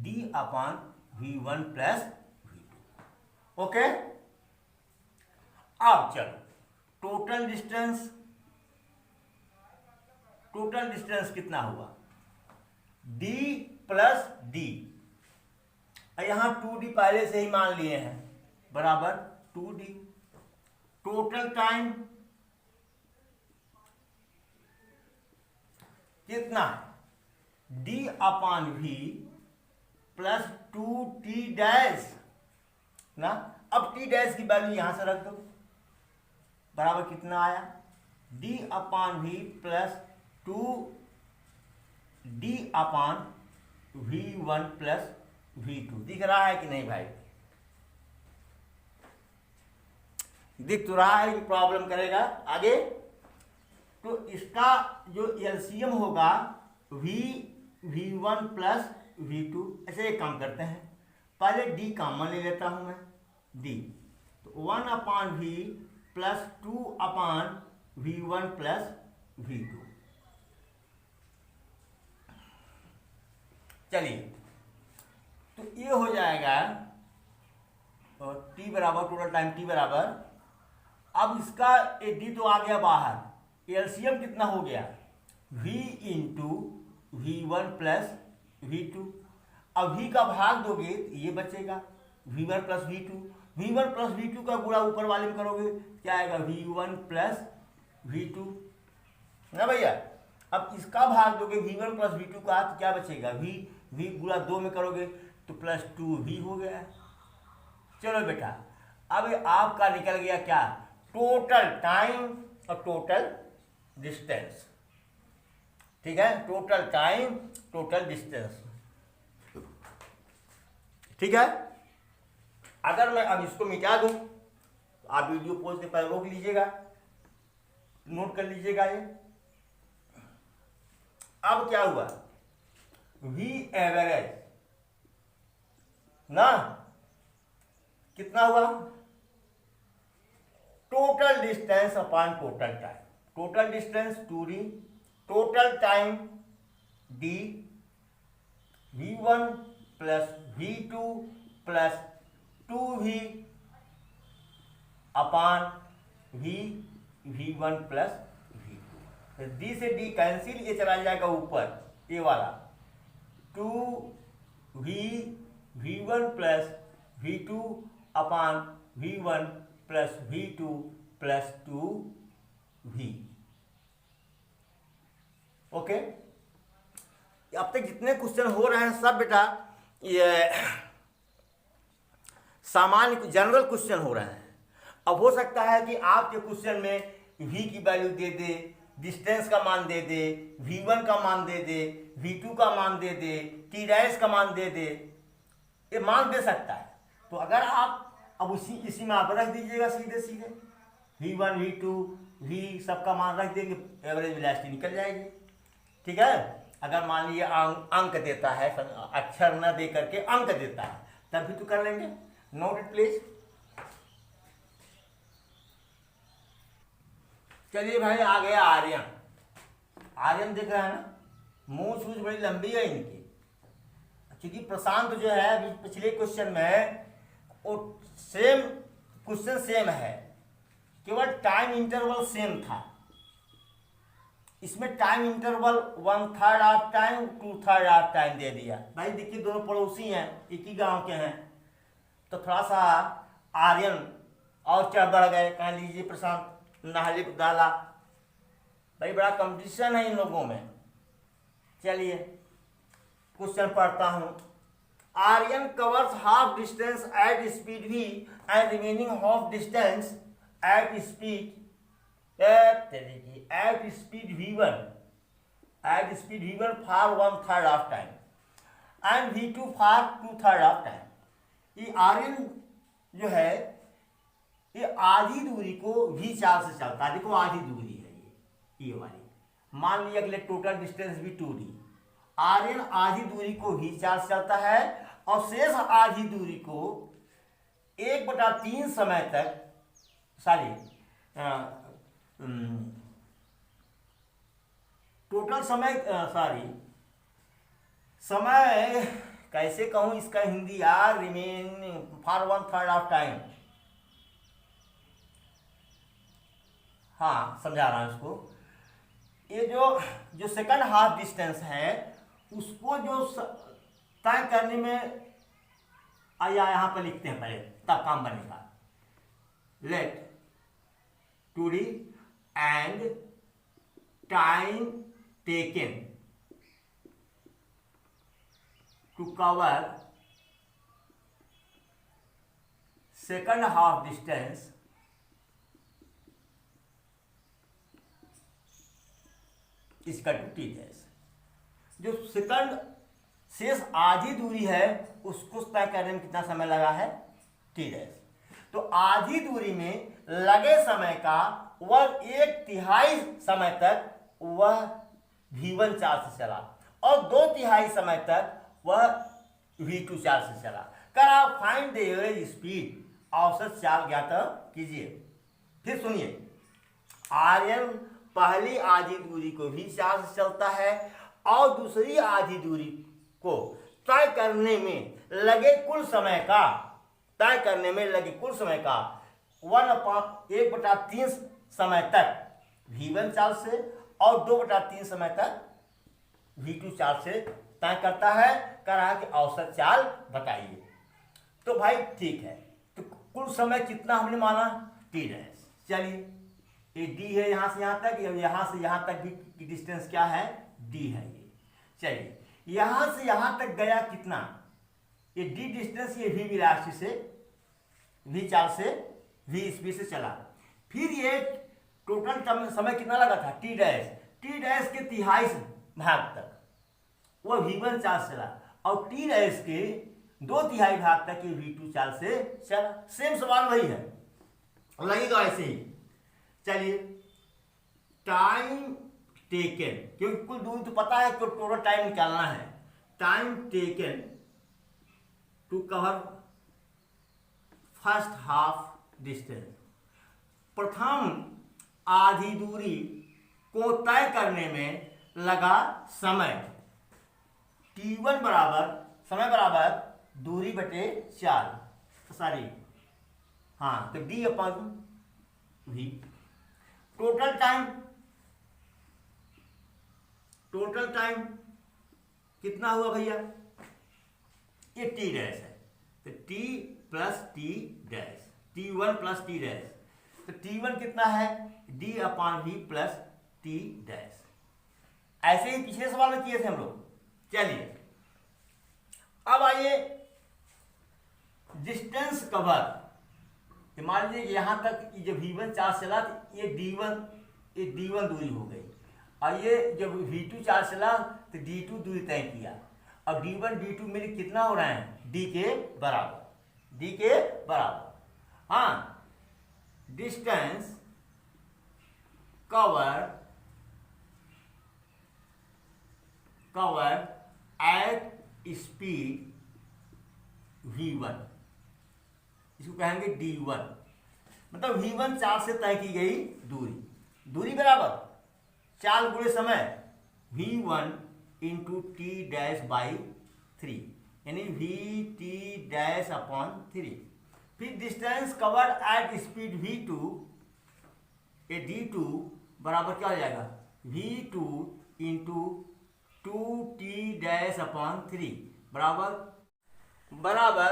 D upon V1 plus V2, okay. अब चलो टोटल डिस्टेंस कितना हुआ? D प्लस D, यहां 2D पहले से ही मान लिए हैं, बराबर 2D। टोटल टाइम कितना? D upon V plus 2T dash ना। अब T डैश की वैल्यू यहां से रख दो, बराबर कितना आया? D upon V plus 2D upon V1 plus V2। दिख रहा है कि नहीं भाई? दिख तो रहा है कि प्रॉब्लम करेगा आगे। तो इसका जो एलसीएम होगा V1 प्लस V2। ऐसे एक काम करते हैं, पहले D कॉमन ले लेता हूं मैं, D, तो 1 upon V plus 2 upon V1 plus V2। चलिए, तो ये हो जाएगा और T बराबर टोटल टाइम T बराबर, अब इसका D तो आ गया बाहर, एलसीएम कितना हो गया? V into V1 plus V2। अब V का भाग दोगे तो ये बचेगा V1 plus V2। V1 plus V2 का गुणा ऊपर वाले में करोगे क्या आएगा? V1 प्लस V2 ना भैया। अब इसका भाग दोगे V1 प्लस V2 का तो क्या बचेगा, V गुणा 2 में करोगे तो प्लस 2V हो गया। चलो बेटा, अब आपका निकल गया क्या, टोटल टाइम और टोटल डिस्टेंस। ठीक है, टोटल टाइम टोटल डिस्टेंस। ठीक है, अगर मैं अब इसको मिटा दूं तो आप वीडियो पॉज के पहले रोक लीजिएगा, नोट कर लीजिएगा ये। अब क्या हुआ, V एवरेज ना कितना हुआ, total distance upon total time. Total distance 2D, total time D, V1 plus V2 plus 2V upon V1 plus V2। D से D कैंसिल, ये चला जाएगा ऊपर, ये वाला 2V1 plus V2 upon V1 plus V2 plus 2V। Okay, अब तक जितने क्वेश्चन हो रहे हैं सब बेटा ये सामान्य जनरल क्वेश्चन हो रहे हैं। अब हो सकता है कि आपके क्वेश्चन में V की वैल्यू दे दे, डिस्टेंस का मान दे दे, V1 का मान दे दे, V2 का मान दे दे, T डैश का मान दे दे, ये मान दे सकता है। तो अगर आप अब इसी में आप रख दीजिएगा सीधे सीधे V1 V2 V सबका मान रख देंगे, एवरेज वेलोसिटी निकल जाएगी। ठीक है, अगर मान लीजिए अंक देता है, अक्षर न दे करके अंक देता है, तब भी तो कर लेंगे। Note it please. चलिए भाई, आ गया आर्यन। आर्यन दिख रहा है ना, मूंछ सूझ बड़ी लंबी है इनकी, क्योंकि प्रशांत जो है अभी पिछले क्वेश्चन में वो सेम क्वेश्चन सेम है, केवल टाइम इंटरवल सेम था। इसमें time interval 1/3 of time 2/3 of time दे दिया। भाई देखिए, दोनों पड़ोसी हैं, एक ही गांव के हैं, तो थोड़ा सा आर्यन और चढ़ बढ़ गए, कह लीजिए प्रशांत नाहले डाला। भाई बड़ा कंपटीशन है इन लोगों में। चलिए क्वेश्चन पढ़ता हूं। Aryan covers half distance at speed V and remaining half distance at speed V1 for 1/3 of time and V2 for 2/3 of time. ये आर्यन जो है ये आधी दूरी को V4 से चलता है। देखो आधी दूरी है ये वाली, मान लिया अगले टोटल डिस्टेंस भी 2D। आर्यन आधी दूरी को V4 से चलता है और शेष आधी दूरी को 1/3 समय तक टोटल समय समय कैसे कहूं इसका हिंदी यार, रिमेन फॉर 1/3 ऑफ टाइम। हाँ समझा रहा हूं इसको। ये जो सेकंड हाफ डिस्टेंस है उसको जो तय करने में आया, यहां पर लिखते हैं पहले, तब काम बनेगा। Let 2D and time taken to cover second half distance इसका T डैश। जो सेकंड शेष आधी दूरी है उसको तय करने में कितना समय लगा है, T डैश। तो आधी दूरी में लगे समय का वह 1/3 समय तक वह V1 4 से चला और 2/3 समय तक वह V2 4 से चला। कर आप फाइंड द एवरेज स्पीड, औसत चाल ज्ञात कीजिए। फिर सुनिए, आर्यन पहली आधी दूरी को V4 से चलता है और दूसरी आधी दूरी को तय करने में लगे कुल समय का 1/3 समय तक V1 चाल से और 2/3 समय तक V2 चाल से तय करता है। कहा कि औसत चाल बताइए। तो भाई ठीक है, तो कुल समय कितना हमने माना, T डैश। चलिए ये डी है यहाँ से यहाँ तक, यहाँ से यहाँ तक भी डिस्टेंस क्या है, डी है ये। चलिए यहाँ से यहाँ तक गया कितना, ये डी डिस्टेंस, ये वी वेलोसिटी से, वी चाल से, वी स्पीड से चला। फिर ये टोटल समय कितना लगा था, टी डैश के तिहाई भाग तक वो v1 चाल से चला, और टी डैश के 2/3 भाग तक ये v2 चाल से चला। सेम सवाल वही है, लगेगा ऐसे ही। चलिए टाइम टेकन, क्योंकि कुल दूरी तो पता है, तो टोटल टाइम निकालना है। Time taken to cover first half distance, प्रथम आधी दूरी को तय करने में लगा समय, t1 बराबर समय बराबर दूरी बटे 4, सॉरी हाँ, तो d अपन v। टोटल टाइम कितना हुआ भैया, ये t डैश है, तो t plus T dash, t1 plus T dash, तो t1 कितना है, d/v प्लस टी डैश। ऐसे ही पिछले सवाल में किए थे हम लोग। चलिए अब आइए डिस्टेंस कवर। मान लीजिए यहाँ तक जब v1 चार्ज चला तो ये d1 दूरी हो गई, और ये जब v2 चार्ज चला तो d2 दूरी तय किया। अब d1 d2 मेरे कितना हो रहा है, d के बराबर। हाँ, distance cover at speed v1, इसको कहेंगे d1, मतलब v1 चाल से तय की गई दूरी बराबर चाल गुणे समय v1 into T dash by 3, यानी vt डैश अपॉन 3। फिर distance covered eight speed v2, ये d2 बराबर क्या हो जाएगा, v2 into 2t dash upon 3 बराबर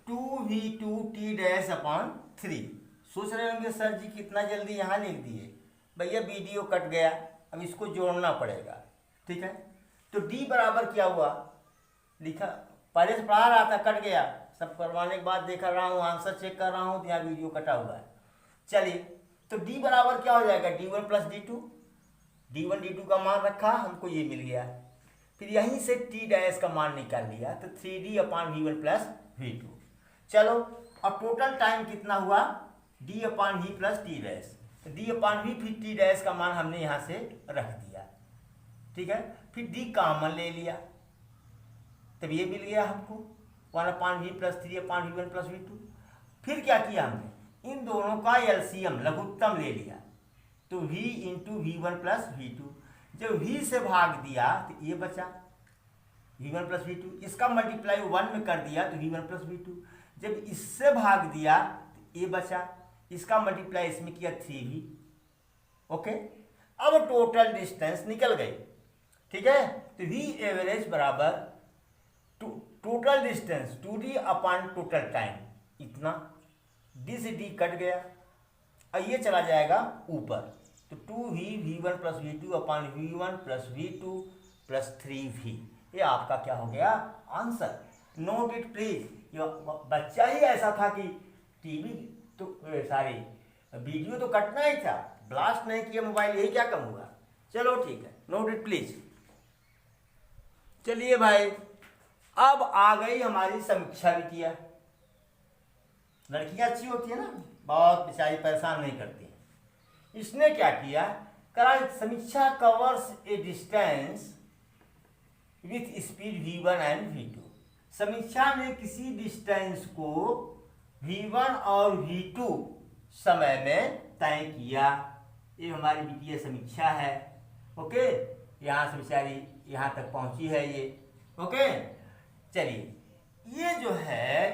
2v2t डैश अपॉन 3। सोच रहे होंगे सर जी कितना जल्दी यहाँ लिख दिए, भैया वीडियो कट गया, अब इसको जोड़ना पड़ेगा, ठीक है। तो d बराबर क्या हुआ, लिखा पहले से पढ़ा रहा था, कट गया, सब करवाने के बाद देखा रहा हूँ, आंसर चेक कर रहा हूँ तो यहाँ वीडियो कटा हुआ है। चलिए तो d बराबर क्या हो जाएगा, d1 plus d2, d1 d2 का मान रखा, हमको ये मिल गया। फिर यहीं से t डैश का मान निकाल लिया, तो 3d/v1 प्लस v2। चलो अब टोटल टाइम कितना हुआ, d/v प्लस टी डैश, तो d/v फिर टी डैश का मान हमने यहाँ से रख दिया, ठीक है। फिर d कॉमन ले लिया, तब ये मिल गया हमको 1/v plus 3/v1 plus v2। फिर क्या किया हमने, इन दोनों का एलसीएम लघुत्तम ले लिया, तो v into v1 plus v2। जब v से भाग दिया तो ये बचा v1 प्लस v2, इसका मल्टीप्लाई 1 में कर दिया तो v1 प्लस v2। जब इससे भाग दिया तो ये बचा, इसका मल्टीप्लाई इसमें किया 3v। ओके, अब टोटल डिस्टेंस निकल गई, ठीक है। तो v एवरेज बराबर टोटल डिस्टेंस 2d/टोटल टाइम, इतना d से d कट गया, और ये चला जाएगा ऊपर, तो 2v1 plus v2/v1 plus v2 plus 3v। ये आपका क्या हो गया आंसर। नोट इट प्लीज, बच्चा ही ऐसा था कि टीवी तो सॉरी वीडियो तो कटना ही था, ब्लास्ट नहीं किया मोबाइल, यही क्या कम हुआ। चलो ठीक है, नोट इट प्लीज। चलिए भाई, अब आ गई हमारी समीक्षा विधियां। लड़कियां अच्छी होती है ना, बहुत बेचारी परेशान नहीं करती हैं। इसने क्या किया, करा समीक्षा covers A distance with speed v1 and v2। समीक्षा ने किसी डिस्टेंस को v1 और v2 समय में तय किया। ये हमारी वित्तीय समीक्षा है। ओके, यहाँ से बेचारी यहाँ तक पहुँची है ये। ओके, चलिए ये जो है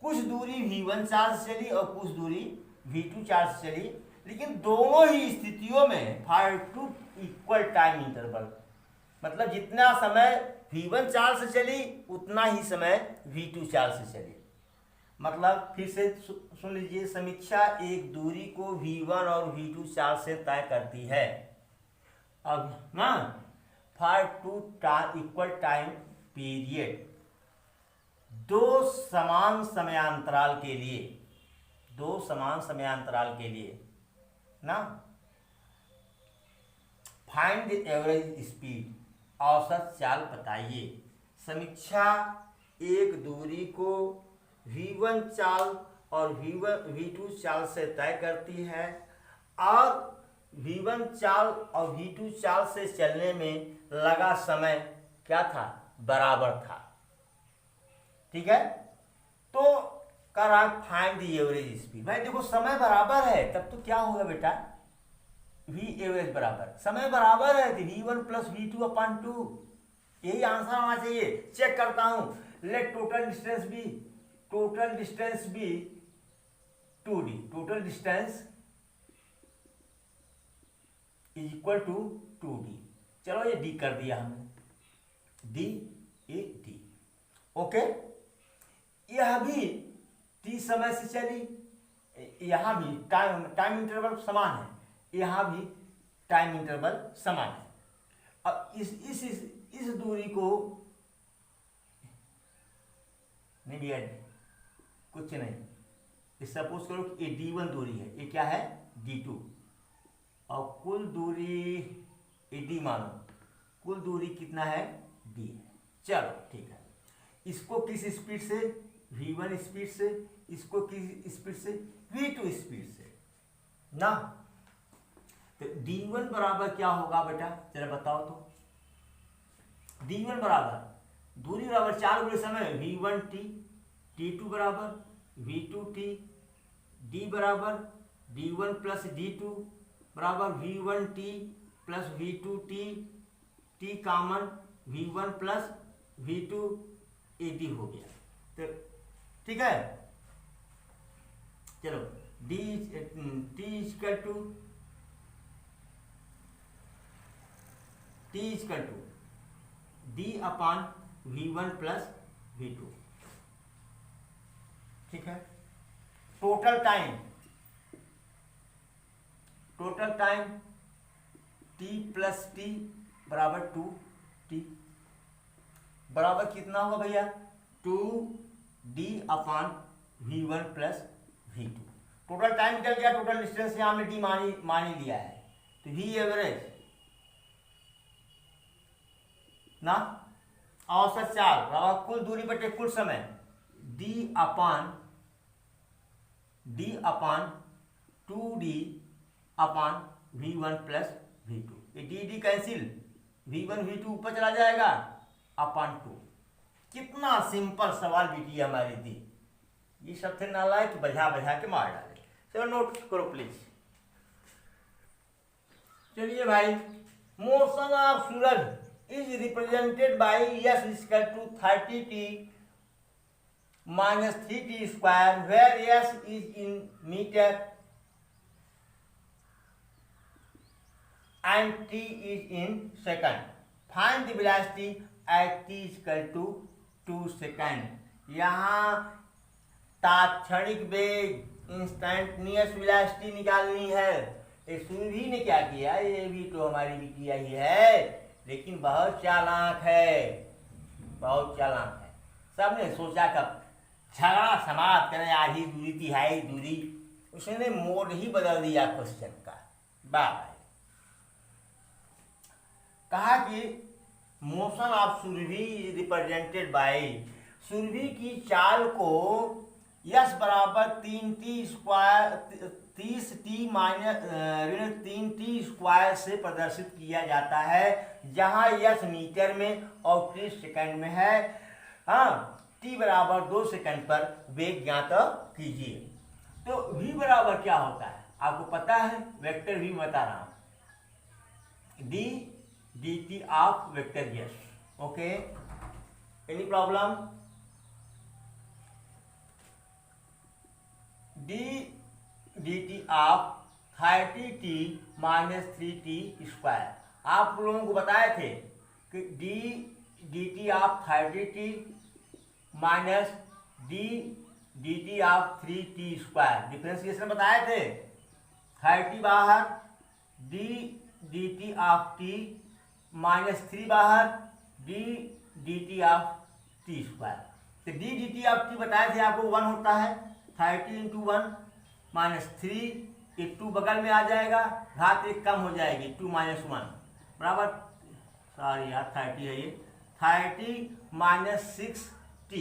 कुछ दूरी v1 चार्ज से चली और कुछ दूरी v2 चार्ज से चली, लेकिन दोनों ही स्थितियों में for two equal time interval, मतलब जितना समय v1 चार्ज से चली उतना ही समय v2 चार्ज से चली। मतलब फिर से सुन लीजिए, समीक्षा एक दूरी को v1 और v2 चाल से तय करती है। अब ना for two equal time period, दो समान समयांतराल के लिए, दो समान समयांतराल के लिए ना, फाइंड द एवरेज स्पीड, औसत चाल बताइए। समीक्षा एक दूरी को v1 चाल और v2 चाल से तय करती है और v1 चाल और v2 चाल से चलने में लगा समय क्या था, बराबर था। ठीक है, तो कर रहा फाइंड द एवरेज स्पीड। भाई देखो समय बराबर है तब तो क्या होगा बेटा, v एवरेज बराबर, समय बराबर है तो v1 प्लस v2 अपॉन 2, यही आंसर आना चाहिए। चेक करता हूं, let total distance be, total distance be 2d, total distance is equal to 2d। चलो ये d कर दिया हमने, d ए d। ओके, यह भी t समय से चली, यहां भी टाइम इंटरवल समान है, यहां भी टाइम इंटरवल समान है। अब इस दूरी को नहीं दिया, कुछ नहीं, सपोज करो कि ये d1 दूरी है, ये क्या है d2, और कुल दूरी ये d मानो, कुल दूरी कितना है d है। चलो ठीक है, इसको किस स्पीड से, v1 स्पीड से, इसको किस स्पीड से, v2 स्पीड से ना। तो d1 बराबर क्या होगा बेटा, जरा बताओ तो। d1 बराबर दूरी बराबर 4 गुणे समय, v1t, t2 बराबर v2t, d बराबर d1 प्लस d2 बराबर v1t plus v2t, t common v1 plus v2 ad हो गया। तो ठीक है, चलो d t equal to d upon v1 plus v2। ठीक है, total time t plus t बराबर 2t, बराबर कितना होगा भैया, 2d अपान v1 plus v2। Total time निकल गया, टोटल डिस्टेंस यहाँ में d मान ही लिया है, तो v एवरेज ना, औसत चाल बराबर कुल दूरी बटे कुल समय, d अपान 2d अपान v1 प्लस v2। ये d कैंसिल, v1 v2 ऊपर चला जाएगा, अपान 2। कितना सिंपल सवाल बेटी हमारी थी, ये सब थे नालायक, बजा के मार डाले। चलो नोट करो प्लीज। चलिए भाई, motion of Suraj is represented by s is equal to 30t minus 3t square, where s is in meter and t is in second. Find the velocity at t is equal to 2 second। यहाँ तात्क्षणिक वेग, instantaneous velocity निकालनी है। एक सुरभि ने क्या किया, ये भी तो हमारी भी किया ही है, लेकिन बहुत चालाक है, बहुत चालाक है। सबने सोचा कब झगड़ा समाप्त करें, आधी दूरी तिहाई दूरी, उसने मोड ही बदल दिया क्वेश्चन का। बाय कहा कि motion of Surabhi represented by, Surabhi की चाल को यस बराबर 3t square 30t minus 3t square से प्रदर्शित किया जाता है, जहां यस मीटर में और t सेकंड में है। हाँ, t बराबर 2 सेकंड पर वेग ज्ञात कीजिए। तो v बराबर क्या होता है आपको पता है, वेक्टर v बता रहा हूं, d dt of vector yes. Okay, any problem. d dt of 30t minus 3t square, आप लोगों को बताए थे कि d dt of 30t minus d dt of 3t²। Differentiation बताए थे 30 बाहर d dt of t minus 3 बाहर d dt ऑफ t²। तो d dt ऑफ t बताए थे आपको 1 होता है, 30 इंटू 1 माइनस 3, ये 2 बगल में आ जाएगा, घात 1 कम हो जाएगी, 2 माइनस 1 बराबर, सॉरी यार 30 है ये, 30 minus 6t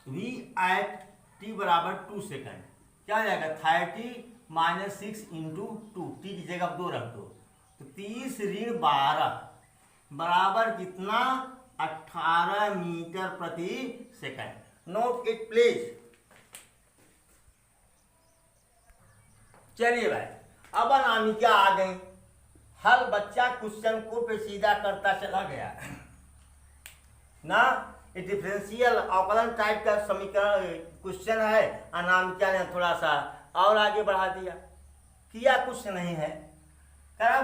v eight t बराबर 2 सेकंड। क्या हो जाएगा 30 माइनस 6 इंटू 2, t की जगह 2 रख दो, तो 30 ऋण 12 बराबर कितना 18 मीटर प्रति सेकंड। Note it please. चलिए भाई, अब अनामिका आ गई, हर बच्चा क्वेश्चन को पेचीदा करता चला गया ना। ये डिफरेंशियल अवकलन टाइप का समीकरण क्वेश्चन है, अनामिका ने थोड़ा सा और आगे बढ़ा दिया, किया कुछ नहीं है।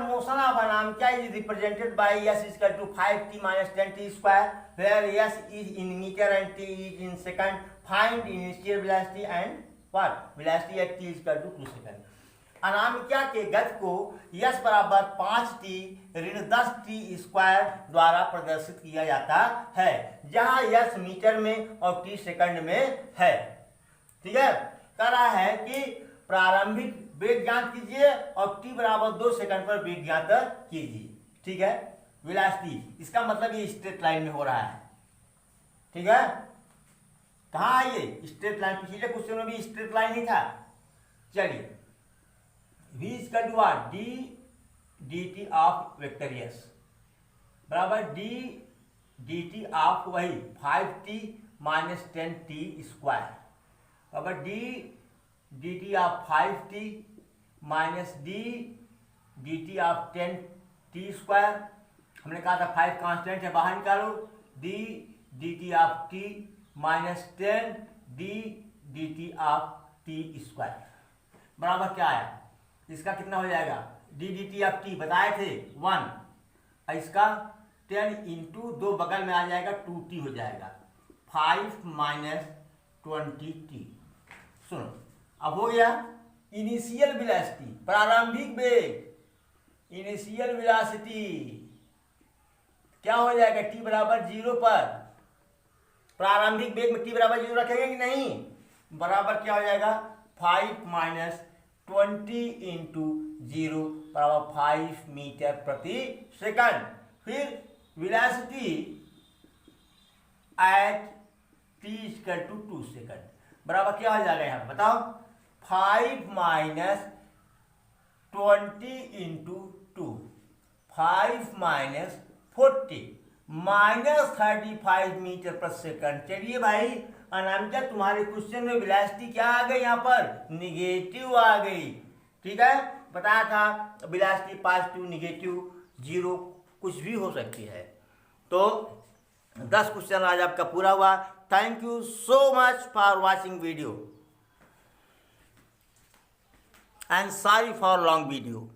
Motion of Anamika is represented by s equal to 5t minus 10t², where s is in metre and t is in second. Find initial velocity and what velocity at t equal to 2 second. Anamika के गति को s बराबर 5t ऋण 10t² द्वारा प्रदर्शित किया जाता है, जहां s मीटर में और t सेकंड में है। ठीक है, कह रहा है कि प्रारंभिक वेग ज्ञात कीजिए और t बराबर 2 सेकंड पर वेग ज्ञात कीजिए। ठीक है, वेलोसिटी, इसका मतलब ये स्ट्रेट लाइन में हो रहा है। ठीक है, कहाँ है ये स्ट्रेट लाइन, पिछले क्वेश्चन में भी स्ट्रेट लाइन ही था। चलिए, v equal to what d dt of vector s बराबर d dt ऑफ वही 5t माइनस 10t² बराबर d dt of 5t minus d dt of 10t²। हमने कहा था 5 कांस्टेंट है, बाहर निकालो, d dt of t minus 10 d dt of t² बराबर क्या आया, इसका कितना हो जाएगा d dt ऑफ t बताए थे 1, और इसका 10 इंटू 2 बगल में आ जाएगा 2t हो जाएगा, 5 माइनस 20t। सुनो, अब हो गया इनिशियल वेलोसिटी, प्रारंभिक वेग, इनिशियल वेलोसिटी क्या हो जाएगा t बराबर 0 पर, प्रारंभिक वेग में t बराबर 0 रखेंगे कि नहीं, बराबर क्या हो जाएगा 5 माइनस 20 इंटू 0 बराबर 5 मीटर प्रति सेकंड। फिर velocity at t equal to 2 second बराबर क्या हो जाएगा, यहाँ पे बताओ, 5 minus 20 into 2, 5 minus 40 minus 35 metre पर सेकंड। चलिए भाई, अनामिका तुम्हारे क्वेश्चन में वेलोसिटी क्या आ गई, यहाँ पर निगेटिव आ गई। ठीक है, बताया था वेलोसिटी पॉजिटिव, निगेटिव, 0 कुछ भी हो सकती है। तो 10 क्वेश्चन आज आपका पूरा हुआ। Thank you so much for watching video and sorry for long video.